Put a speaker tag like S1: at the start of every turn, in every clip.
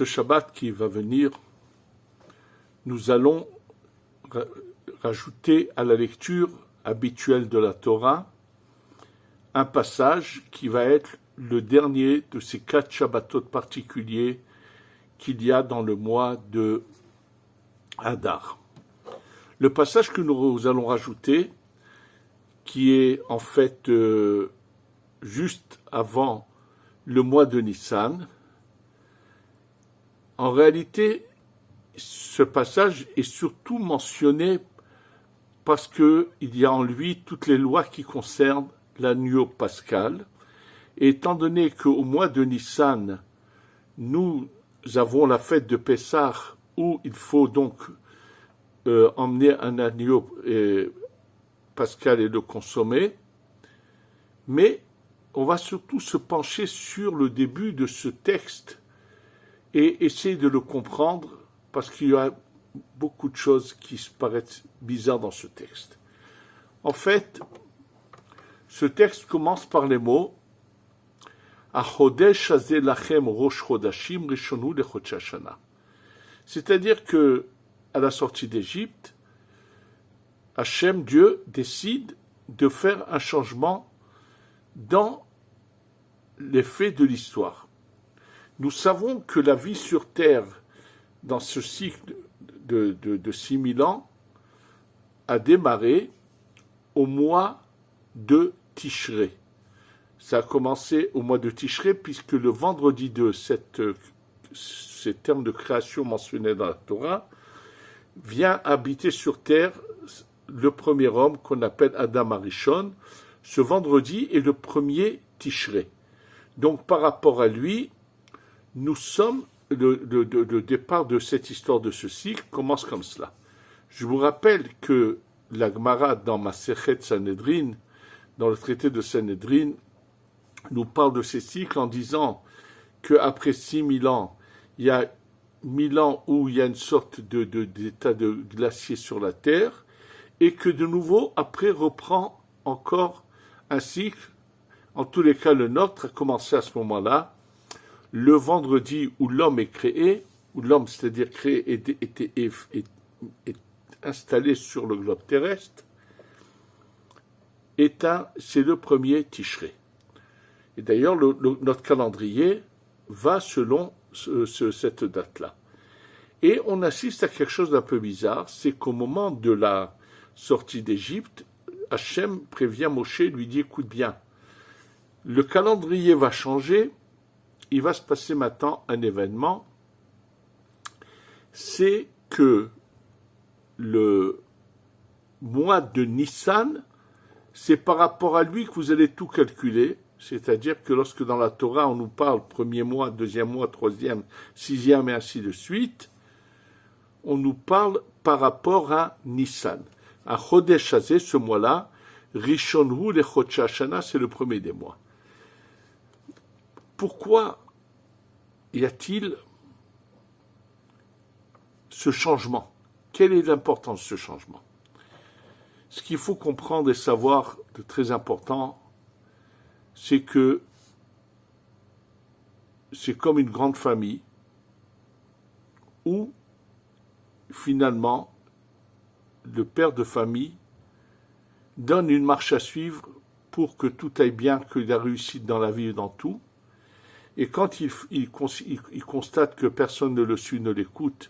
S1: ce Shabbat qui va venir, nous allons rajouter à la lecture habituelle de la Torah un passage qui va être le dernier de ces 4 Shabbatot particuliers qu'il y a dans le mois de Hadar. Le passage que nous allons rajouter, qui est en fait juste avant le mois de Nissan, en réalité, ce passage est surtout mentionné parce qu'il y a en lui toutes les lois qui concernent l'agneau pascal. Et étant donné qu'au mois de Nissan, nous avons la fête de Pessah où il faut donc emmener un agneau pascal et le consommer, mais on va surtout se pencher sur le début de ce texte et essayer de le comprendre parce qu'il y a beaucoup de choses qui se paraissent bizarres dans ce texte. En fait, ce texte commence par les mots Achodesh hazeh lachem rosh chodashim rishonu lechodsh hashana. C'est-à-dire que, à la sortie d'Égypte, Hachem, Dieu, décide de faire un changement dans les faits de l'histoire. Nous savons que la vie sur Terre, dans ce cycle de 6000 ans, a démarré au mois de Tishré. Ça a commencé au mois de Tishré, puisque le vendredi de ces termes de création mentionnés dans la Torah, vient habiter sur Terre le premier homme qu'on appelle Adam Arishon. Ce vendredi est le premier Tishré. Donc par rapport à lui, nous sommes, le départ de cette histoire de ce cycle commence comme cela. Je vous rappelle que la Gemara dans Masechet Sanhedrin, dans le traité de Sanhedrin, nous parle de ces cycles en disant qu'après 6000 ans, il y a 1000 ans où il y a une sorte d'état de glacier sur la Terre, et que de nouveau, après, reprend encore un cycle. En tous les cas, le nôtre a commencé à ce moment-là, le vendredi où l'homme est créé, où l'homme, c'est-à-dire créé, est installé sur le globe terrestre, c'est le premier Tishré. Et d'ailleurs, notre calendrier va selon cette date-là. Et on assiste à quelque chose d'un peu bizarre, c'est qu'au moment de la sortie d'Égypte, Hachem prévient Moshe, lui dit, écoute bien, le calendrier va changer, il va se passer maintenant un événement, c'est que le mois de Nissan, c'est par rapport à lui que vous allez tout calculer, c'est-à-dire que lorsque dans la Torah on nous parle premier mois, deuxième mois, troisième, sixième et ainsi de suite, on nous parle par rapport à Nissan. À Chodesh Hazeh, ce mois-là, Rishon hu lechodsh hashana, c'est le premier des mois. Pourquoi y a-t-il ce changement? Quelle est l'importance de ce changement? Ce qu'il faut comprendre et savoir de très important, c'est que c'est comme une grande famille où, finalement, le père de famille donne une marche à suivre pour que tout aille bien, qu'il y ait réussite dans la vie et dans tout. Et quand il constate que personne ne le suit, ne l'écoute,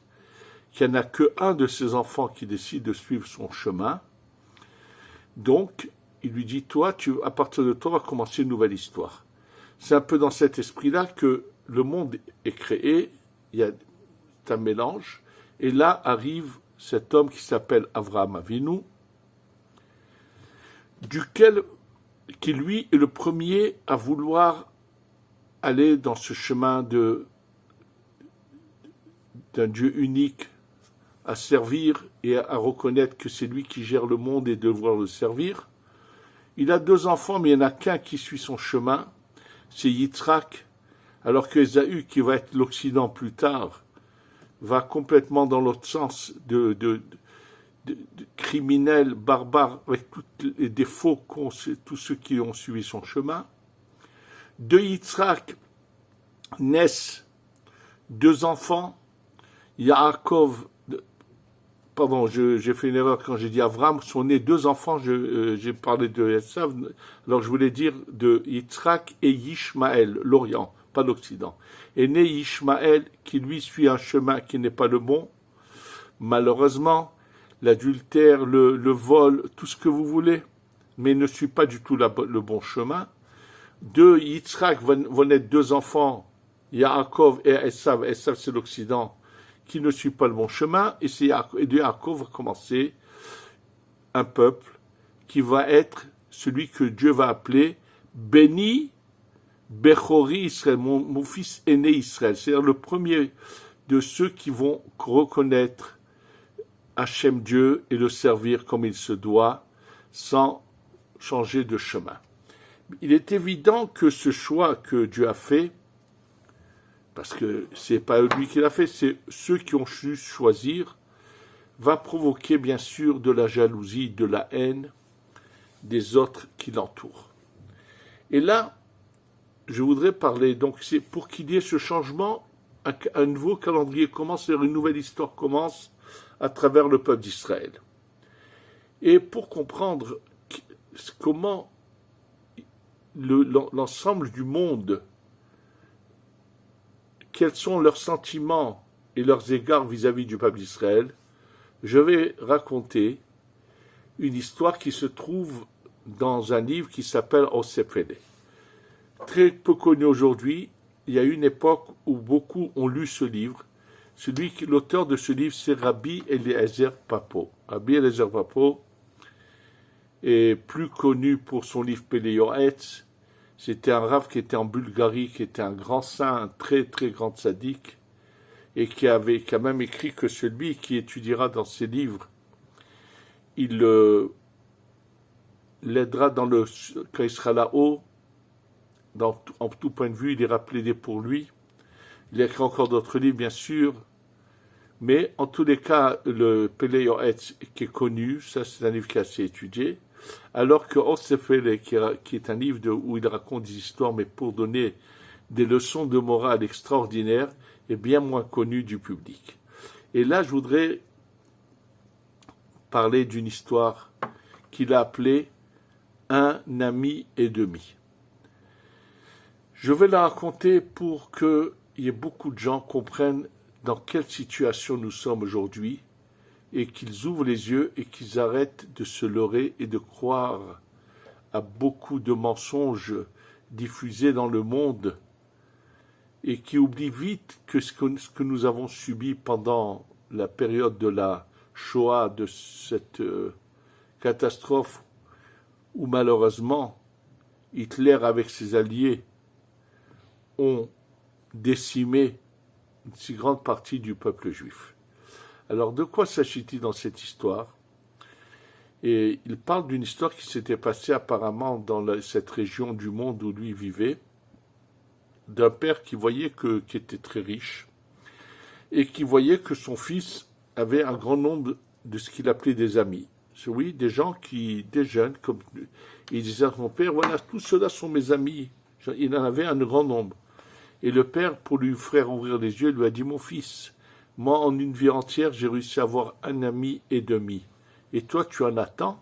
S1: qu'il n'y en a qu'un de ses enfants qui décide de suivre son chemin, donc il lui dit, toi, à partir de toi, on va commencer une nouvelle histoire. C'est un peu dans cet esprit-là que le monde est créé, il y a un mélange, et là arrive cet homme qui s'appelle Avraham Avinu, qui lui est le premier à vouloir aller dans ce chemin d'un Dieu unique, à servir et à reconnaître que c'est lui qui gère le monde et de devoir le servir. Il a 2 enfants, mais il n'y en a qu'un qui suit son chemin, c'est Yitzhak, alors que Ésaü, qui va être l'Occident plus tard, va complètement dans l'autre sens de criminel, barbare, avec tous les défauts qu'ont tous ceux qui ont suivi son chemin. De Yitzhak naissent 2 enfants, Yaakov, pardon, j'ai fait une erreur quand j'ai dit Avram, sont nés 2 enfants, j'ai parlé de Esav, alors je voulais dire de Yitzhak et Yishmaël, l'Orient, pas l'Occident. Est né Yishmaël qui lui suit un chemin qui n'est pas le bon, malheureusement, l'adultère, le vol, tout ce que vous voulez, mais ne suit pas du tout le bon chemin. De Yitzhak vont naître 2 enfants, Yaakov et Esav. Esav c'est l'Occident, qui ne suit pas le bon chemin, et de Yaakov va commencer un peuple qui va être celui que Dieu va appeler Béni Bechori Israël, mon fils aîné Israël, c'est-à-dire le premier de ceux qui vont reconnaître Hachem Dieu et le servir comme il se doit, sans changer de chemin. Il est évident que ce choix que Dieu a fait, parce que c'est pas lui qui l'a fait, c'est ceux qui ont su choisir, va provoquer bien sûr de la jalousie, de la haine des autres qui l'entourent. Et là, je voudrais parler, donc c'est pour qu'il y ait ce changement, un nouveau calendrier commence, c'est-à-dire une nouvelle histoire commence à travers le peuple d'Israël. Et pour comprendre comment l'ensemble du monde, quels sont leurs sentiments et leurs égards vis-à-vis du peuple d'Israël, je vais raconter une histoire qui se trouve dans un livre qui s'appelle Osefele. Très peu connu aujourd'hui, il y a une époque où beaucoup ont lu ce livre. L'auteur de ce livre, c'est Rabbi Eliezer Papo. Rabbi Eliezer Papo est plus connu pour son livre Pele Yoetz. C'était un rav qui était en Bulgarie, qui était un grand saint, un très très grand sadique, et qui a même écrit que celui qui étudiera dans ses livres, il l'aidera quand il sera là-haut, en tout point de vue, il ira plaider pour lui. Il a écrit encore d'autres livres, bien sûr, mais en tous les cas, le Pele Yoetz qui est connu, ça c'est un livre qui est assez étudié, alors que Osefele, qui est un livre où il raconte des histoires, mais pour donner des leçons de morale extraordinaires, est bien moins connu du public. Et là, je voudrais parler d'une histoire qu'il a appelée « Un ami et demi ». Je vais la raconter pour qu'il y ait beaucoup de gens comprennent dans quelle situation nous sommes aujourd'hui, et qu'ils ouvrent les yeux et qu'ils arrêtent de se leurrer et de croire à beaucoup de mensonges diffusés dans le monde et qui oublient vite que ce que nous avons subi pendant la période de la Shoah, de cette catastrophe où malheureusement Hitler avec ses alliés ont décimé une si grande partie du peuple juif. Alors, de quoi s'agit-il dans cette histoire? Et il parle d'une histoire qui s'était passée apparemment dans cette région du monde où lui vivait, d'un père qui voyait qui était très riche, et qui voyait que son fils avait un grand nombre de ce qu'il appelait des amis. Oui, des gens des jeunes, comme il disait à son père, voilà, tous ceux-là sont mes amis. Il en avait un grand nombre. Et le père, pour lui faire ouvrir les yeux, lui a dit, mon fils, moi, en une vie entière, j'ai réussi à avoir un ami et demi. Et toi, tu en as tant?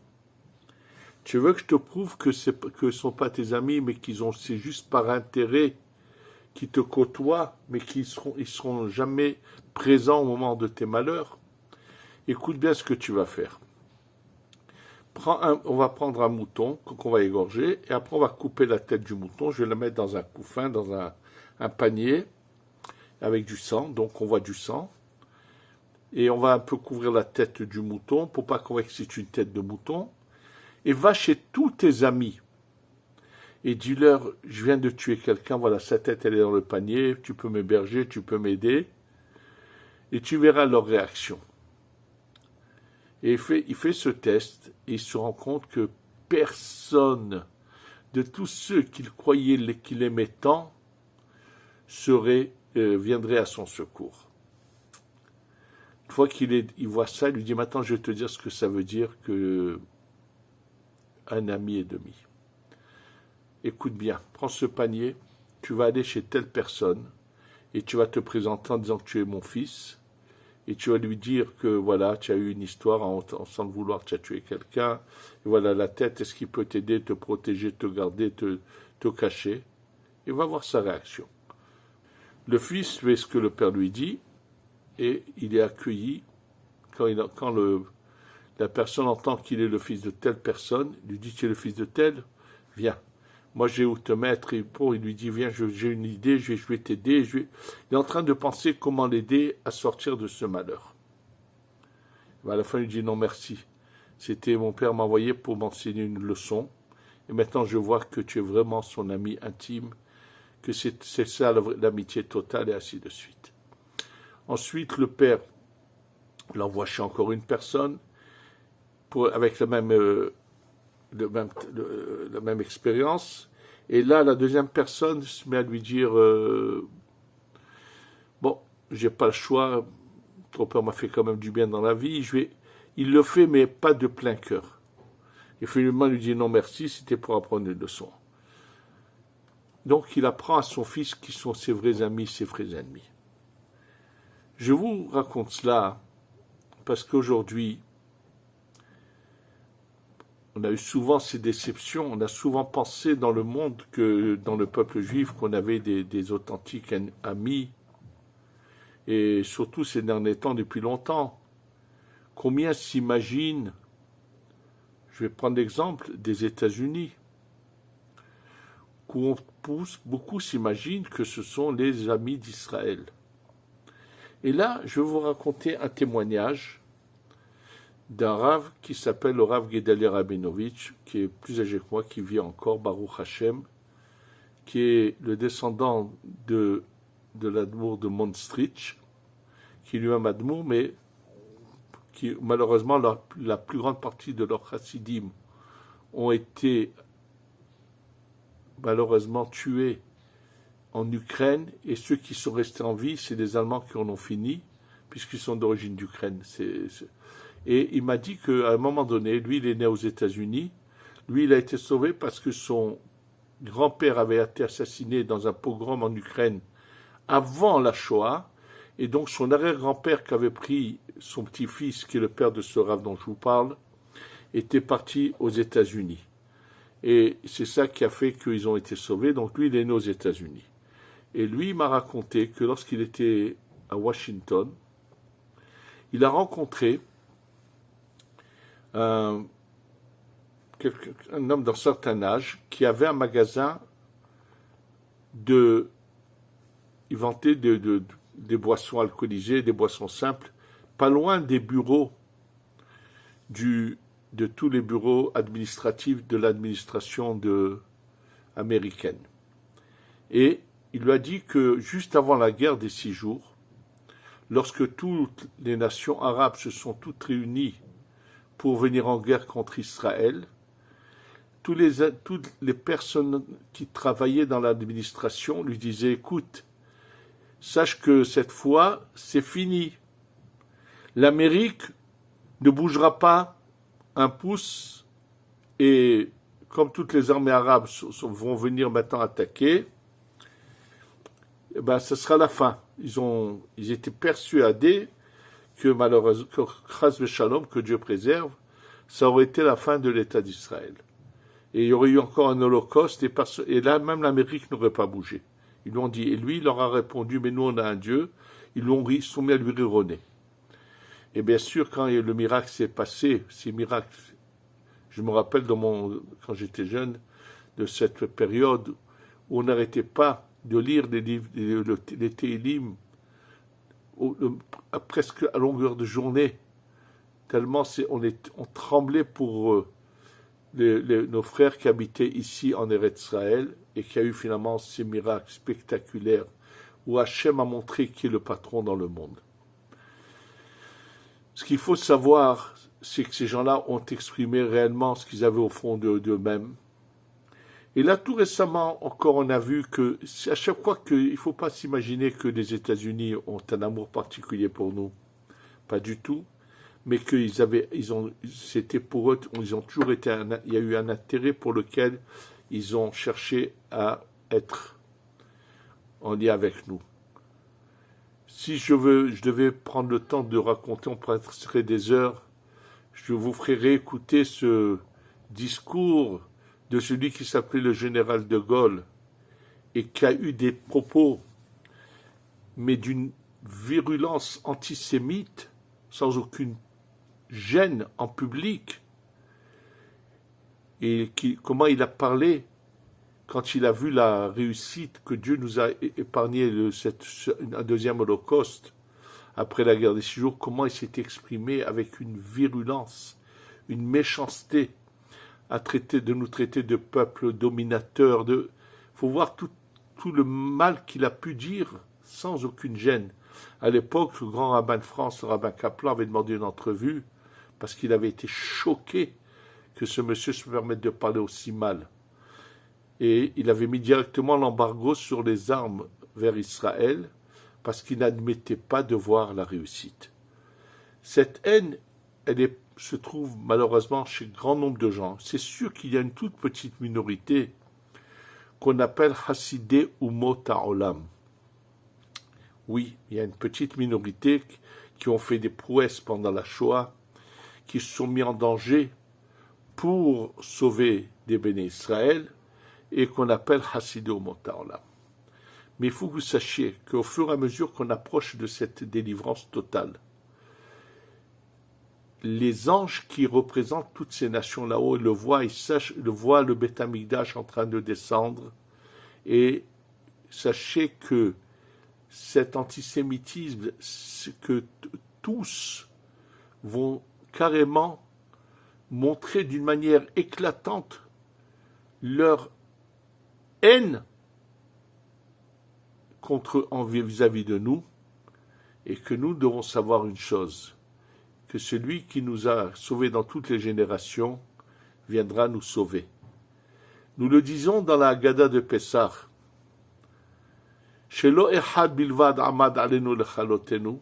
S1: Tu veux que je te prouve que ce ne sont pas tes amis, mais c'est juste par intérêt qu'ils te côtoient, mais ils seront jamais présents au moment de tes malheurs? Écoute bien ce que tu vas faire. On va prendre un mouton qu'on va égorger, et après on va couper la tête du mouton. Je vais la mettre dans un couffin, dans un panier, avec du sang, donc on voit du sang. Et on va un peu couvrir la tête du mouton pour pas qu'on voit que c'est une tête de mouton. Et va chez tous tes amis et dis-leur, je viens de tuer quelqu'un, voilà, sa tête elle est dans le panier, tu peux m'héberger, tu peux m'aider. Et tu verras leur réaction. Et il fait ce test et il se rend compte que personne de tous ceux qu'il croyait qu'il aimait tant viendrait à son secours. Une fois qu'il voit ça, il lui dit, maintenant je vais te dire ce que ça veut dire que un ami et demi. Écoute bien, prends ce panier, tu vas aller chez telle personne, et tu vas te présenter en disant que tu es mon fils, et tu vas lui dire que voilà, tu as eu une histoire sans le vouloir, tu as tué quelqu'un, et voilà la tête, est-ce qu'il peut t'aider, te protéger, te garder, te cacher? Il va voir sa réaction. Le fils fait ce que le père lui dit, et il est accueilli quand la personne entend qu'il est le fils de telle personne, il lui dit tu es le fils de tel, viens. Moi j'ai où te mettre, et il lui dit viens, j'ai une idée, je vais t'aider. Il est en train de penser comment l'aider à sortir de ce malheur. À la fin il dit non merci, c'était mon père m'a envoyé pour m'enseigner une leçon, et maintenant je vois que tu es vraiment son ami intime, que c'est ça l'amitié totale, et ainsi de suite. Ensuite le père l'envoie chez encore une personne, avec la même expérience, et là la deuxième personne se met à lui dire bon, j'ai pas le choix, ton père m'a fait quand même du bien dans la vie, il le fait mais pas de plein cœur, et finalement il lui dit non merci, c'était pour apprendre une leçon. Donc il apprend à son fils qui sont ses vrais amis, ses vrais ennemis. Je vous raconte cela parce qu'aujourd'hui on a eu souvent ces déceptions, on a souvent pensé dans le monde, que dans le peuple juif, qu'on avait des authentiques amis, et surtout ces derniers temps, depuis longtemps. Combien s'imaginent, je vais prendre l'exemple des États-Unis, où beaucoup s'imaginent que ce sont les amis d'Israël. Et là, je vais vous raconter un témoignage d'un Rav qui s'appelle le Rav Gedalia Rabinovitch, qui est plus âgé que moi, qui vit encore, Baruch Hashem, qui est le descendant de l'Admour de Monstrich, qui est lui-même Admour, mais qui, malheureusement, la plus grande partie de leurs chassidim ont été malheureusement tués en Ukraine, et ceux qui sont restés en vie, c'est les Allemands qui en ont fini, puisqu'ils sont d'origine d'Ukraine. Et il m'a dit qu'à un moment donné, lui, il est né aux États-Unis. Lui, il a été sauvé parce que son grand-père avait été assassiné dans un pogrom en Ukraine avant la Shoah. Et donc, son arrière-grand-père qui avait pris son petit-fils, qui est le père de ce Rav dont je vous parle, était parti aux États-Unis. Et c'est ça qui a fait qu'ils ont été sauvés. Donc, lui, il est né aux États-Unis. Et lui, il m'a raconté que lorsqu'il était à Washington, il a rencontré un homme d'un certain âge qui avait un magasin il vendait des boissons alcoolisées, des boissons simples, pas loin des bureaux de tous les bureaux administratifs de l'administration américaine. Et il lui a dit que juste avant la guerre des 6 jours, lorsque toutes les nations arabes se sont toutes réunies pour venir en guerre contre Israël, toutes les personnes qui travaillaient dans l'administration lui disaient « Écoute, sache que cette fois, c'est fini. L'Amérique ne bougera pas un pouce, et comme toutes les armées arabes vont venir maintenant attaquer, eh ben, ce sera la fin. » Ils étaient persuadés que malheureusement, que Dieu préserve, ça aurait été la fin de l'État d'Israël. Et il y aurait eu encore un holocauste, et là, même l'Amérique n'aurait pas bougé. Ils lui ont dit, et lui, il leur a répondu, mais nous, on a un Dieu. Ils sont mis à lui rironner. Et bien sûr, quand le miracle s'est passé, ces miracles, je me rappelle quand j'étais jeune, de cette période où on n'arrêtait pas de lire les Télim, presque à longueur de journée, tellement on tremblait pour nos frères qui habitaient ici en Eretz Israël, et qui a eu finalement ces miracles spectaculaires où Hachem a montré qui est le patron dans le monde. Ce qu'il faut savoir, c'est que ces gens-là ont exprimé réellement ce qu'ils avaient au fond d'eux-mêmes. Et là, tout récemment, encore, on a vu que, à chaque fois il ne faut pas s'imaginer que les États-Unis ont un amour particulier pour nous. Pas du tout. Mais c'était pour eux, ils ont toujours été, il y a eu un intérêt pour lequel ils ont cherché à être en lien avec nous. Si je devais prendre le temps de raconter, on passerait des heures. Je vous ferai réécouter ce discours de celui qui s'appelait le général de Gaulle et qui a eu des propos, mais d'une virulence antisémite, sans aucune gêne en public, et comment il a parlé quand il a vu la réussite que Dieu nous a épargné un deuxième holocauste après la guerre des 6 jours, comment il s'est exprimé avec une virulence, une méchanceté de nous traiter de peuple dominateur. Faut voir tout le mal qu'il a pu dire sans aucune gêne. À l'époque, le grand rabbin de France, le rabbin Kaplan, avait demandé une entrevue parce qu'il avait été choqué que ce monsieur se permette de parler aussi mal. Et il avait mis directement l'embargo sur les armes vers Israël parce qu'il n'admettait pas de voir la réussite. Cette haine, se trouve malheureusement chez grand nombre de gens. C'est sûr qu'il y a une toute petite minorité qu'on appelle Hassidé Umot Ha'olam. Oui, il y a une petite minorité qui ont fait des prouesses pendant la Shoah, qui se sont mis en danger pour sauver des béné Israël, et qu'on appelle Hassidé Umot Ha'olam. Mais il faut que vous sachiez qu'au fur et à mesure qu'on approche de cette délivrance totale, les anges qui représentent toutes ces nations là-haut le voient, ils voient le Beth Amikdash en train de descendre, et sachez que cet antisémitisme, que tous vont carrément montrer d'une manière éclatante leur haine vis-à-vis de nous, et que nous devons savoir une chose, que celui qui nous a sauvés dans toutes les générations viendra nous sauver. Nous le disons dans la Haggadah de Pessah, Shelo echad bilvad amad alenu lechalotenu,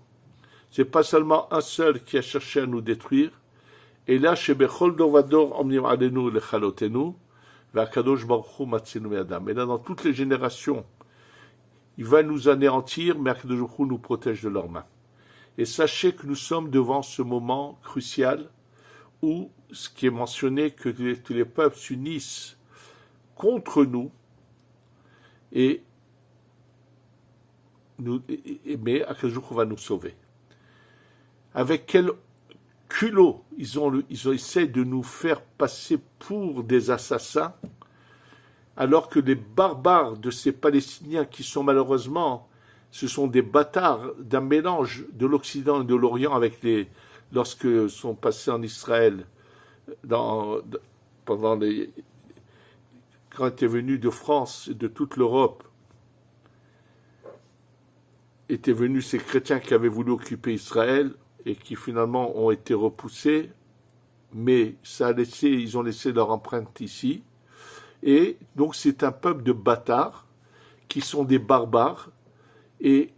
S1: c'est pas seulement un seul qui a cherché à nous détruire, et là shebechol dovador omnim alenu lechalotenu, ve'akadosh baruch hu matzinu me'adam. Et là, dans toutes les générations, il va nous anéantir, mais Akadosh baruch hu nous protège de leurs mains. Et sachez que nous sommes devant ce moment crucial où ce qui est mentionné, que tous les peuples s'unissent contre nous, mais Akadosh baruch hu va nous sauver. Avec quel culot ils essaient de nous faire passer pour des assassins, alors que les barbares de ces Palestiniens qui sont malheureusement, ce sont des bâtards d'un mélange de l'Occident et de l'Orient lorsque sont passés en Israël quand étaient venus de France et de toute l'Europe, étaient venus ces chrétiens qui avaient voulu occuper Israël et qui finalement ont été repoussés, mais ils ont laissé leur empreinte ici. Et donc c'est un peuple de bâtards qui sont des barbares, et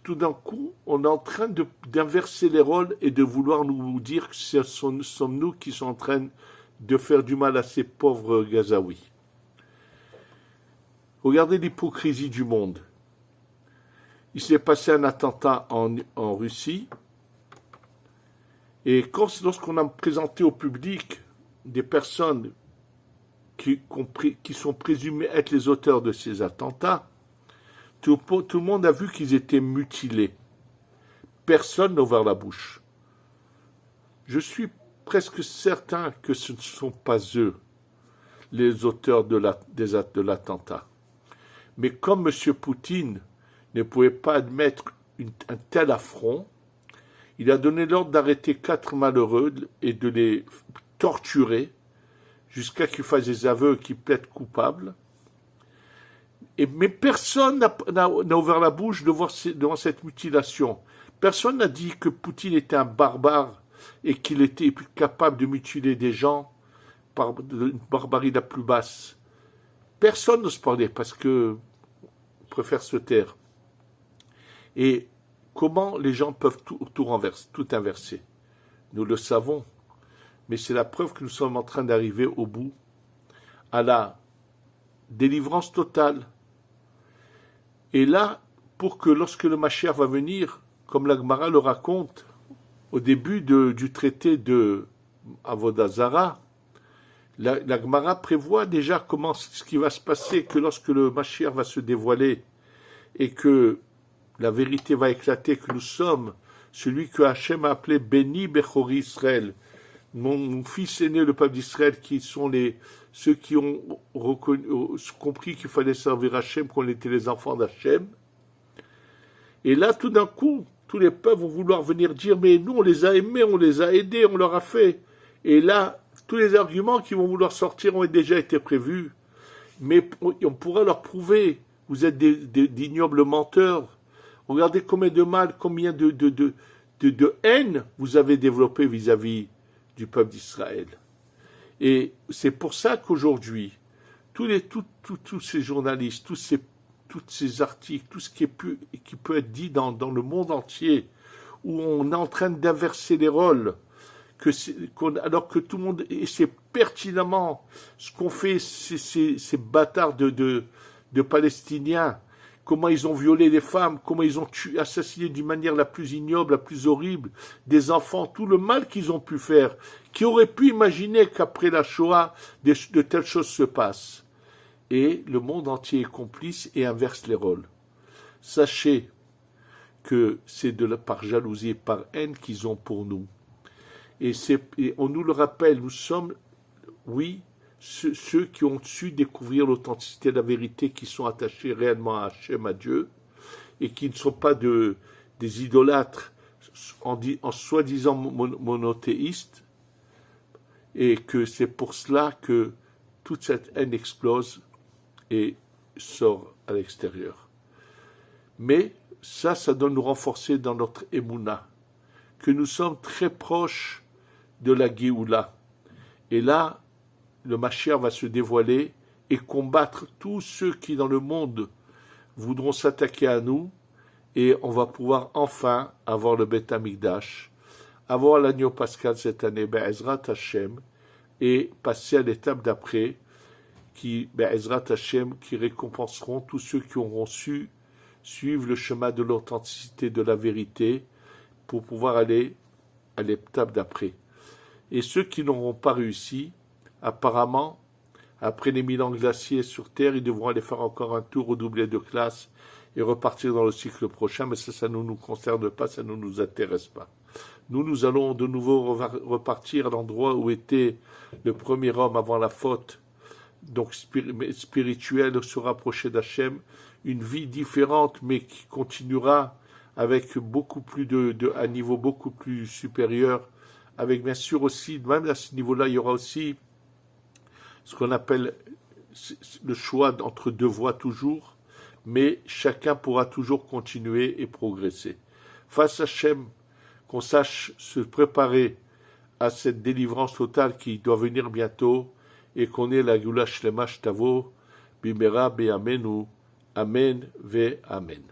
S1: tout d'un coup on est en train d'inverser les rôles et de vouloir nous dire que ce sommes nous qui sommes en train de faire du mal à ces pauvres Gazaouis. Regardez l'hypocrisie du monde. Il s'est passé un attentat en Russie, et lorsqu'on a présenté au public des personnes qui sont présumés être les auteurs de ces attentats, tout le monde a vu qu'ils étaient mutilés. Personne n'a ouvert la bouche. Je suis presque certain que ce ne sont pas eux les auteurs de l'attentat. Mais comme M. Poutine ne pouvait pas admettre un tel affront, il a donné l'ordre d'arrêter 4 malheureux et de les torturer jusqu'à qu'ils fassent des aveux, qu'ils plaident coupables. Mais personne n'a ouvert la bouche devant cette mutilation. Personne n'a dit que Poutine était un barbare et qu'il était capable de mutiler des gens par une barbarie la plus basse. Personne n'ose parler parce que préfère se taire. Et comment les gens peuvent tout inverser? Nous le savons. Mais c'est la preuve que nous sommes en train d'arriver au bout, à la délivrance totale. Et là, pour que lorsque le Mashiach va venir, comme la Gemara le raconte, au début du traité de Avodah Zarah, la Gemara prévoit déjà ce qui va se passer, que lorsque le Mashiach va se dévoiler et que la vérité va éclater, que nous sommes celui que Hachem a appelé Béni Bechori Israël, mon fils aîné, le peuple d'Israël, qui sont ceux qui ont compris qu'il fallait servir Hachem, qu'on était les enfants d'Hachem. Et là, tout d'un coup, tous les peuples vont vouloir venir dire, mais nous, on les a aimés, on les a aidés, on leur a fait. Et là, tous les arguments qui vont vouloir sortir ont déjà été prévus. Mais on pourra leur prouver, vous êtes d'ignobles menteurs. Regardez combien de mal, combien de haine vous avez développé vis-à-vis du peuple d'Israël. Et c'est pour ça qu'aujourd'hui, tous ces journalistes, tous ces articles, tout ce qui peut être dit dans le monde entier, où on est en train d'inverser les rôles, alors que tout le monde, et c'est pertinemment ce qu'ont fait ces bâtards de Palestiniens, comment ils ont violé les femmes, comment ils ont assassiné d'une manière la plus ignoble, la plus horrible, des enfants, tout le mal qu'ils ont pu faire, qui auraient pu imaginer qu'après la Shoah, de telles choses se passent. Et le monde entier est complice et inverse les rôles. Sachez que c'est par jalousie et par haine qu'ils ont pour nous. Et on nous le rappelle, nous sommes, oui, ceux qui ont su découvrir l'authenticité de la vérité, qui sont attachés réellement à Hachem, à Dieu, et qui ne sont pas des idolâtres en soi-disant monothéistes, et que c'est pour cela que toute cette haine explose et sort à l'extérieur. Mais ça doit nous renforcer dans notre émouna, que nous sommes très proches de la Géoula. Et là, le Mashiach va se dévoiler et combattre tous ceux qui dans le monde voudront s'attaquer à nous, et on va pouvoir enfin avoir le Beth Amikdash, avoir l'agneau pascal cette année, Be'ezrat Hashem, et passer à l'étape d'après, Be'ezrat Hashem, qui récompenseront tous ceux qui auront su suivre le chemin de l'authenticité, de la vérité, pour pouvoir aller à l'étape d'après. Et ceux qui n'auront pas réussi, apparemment, après les 1000 ans glaciers sur Terre, ils devront aller faire encore un tour redoubler de classe et repartir dans le cycle prochain, mais ça ne nous concerne pas, ça ne nous intéresse pas. Nous allons de nouveau repartir à l'endroit où était le premier homme avant la faute, donc spirituel, se rapprocher d'Hachem, une vie différente, mais qui continuera avec beaucoup plus un niveau beaucoup plus supérieur, avec bien sûr aussi, même à ce niveau-là, il y aura aussi ce qu'on appelle le choix entre deux voies toujours, mais chacun pourra toujours continuer et progresser. Face à Hachem, qu'on sache se préparer à cette délivrance totale qui doit venir bientôt, et qu'on ait la Gula Shlema Shtavo, Bimera Be'amenu, Amen ve Amen.